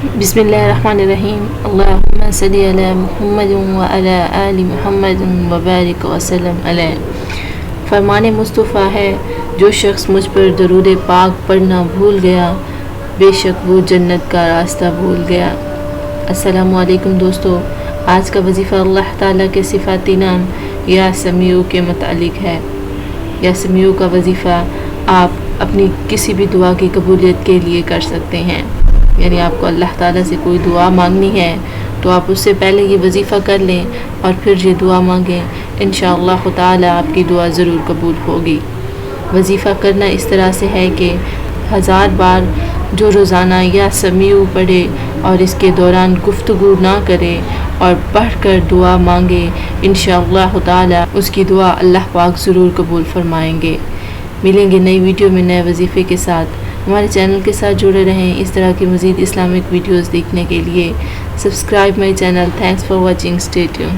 بسم اللہ الرحمن الرحیم اللہم صلی علی محمد وعلی آل محمد وبارک وسلم علیہ۔ فرمان مصطفیٰ ہے، جو شخص مجھ پر درود پاک پڑھنا بھول گیا، بے شک وہ جنت کا راستہ بھول گیا۔ السلام علیکم دوستو، آج کا وظیفہ اللہ تعالیٰ کے صفاتی نام یا سمیع کے متعلق ہے۔ یا سمیع کا وظیفہ آپ اپنی کسی بھی دعا کی قبولیت کے لیے کر سکتے ہیں، یعنی آپ کو اللہ تعالیٰ سے کوئی دعا مانگنی ہے تو آپ اس سے پہلے یہ وظیفہ کر لیں اور پھر یہ دعا مانگیں، انشاءاللہ تعالیٰ آپ کی دعا ضرور قبول ہوگی۔ وظیفہ کرنا اس طرح سے ہے کہ 1000 بار جو روزانہ یا سمیع پڑھے اور اس کے دوران گفتگو نہ کرے اور پڑھ کر دعا مانگے، انشاءاللہ تعالیٰ اس کی دعا اللہ پاک ضرور قبول فرمائیں گے۔ ملیں گے نئی ویڈیو میں نئے وظیفے کے ساتھ۔ ہمارے چینل کے ساتھ جڑے رہیں اس طرح کی مزید اسلامک ویڈیوز دیکھنے کے لیے۔ Subscribe my channel. Thanks for watching. Stay tune.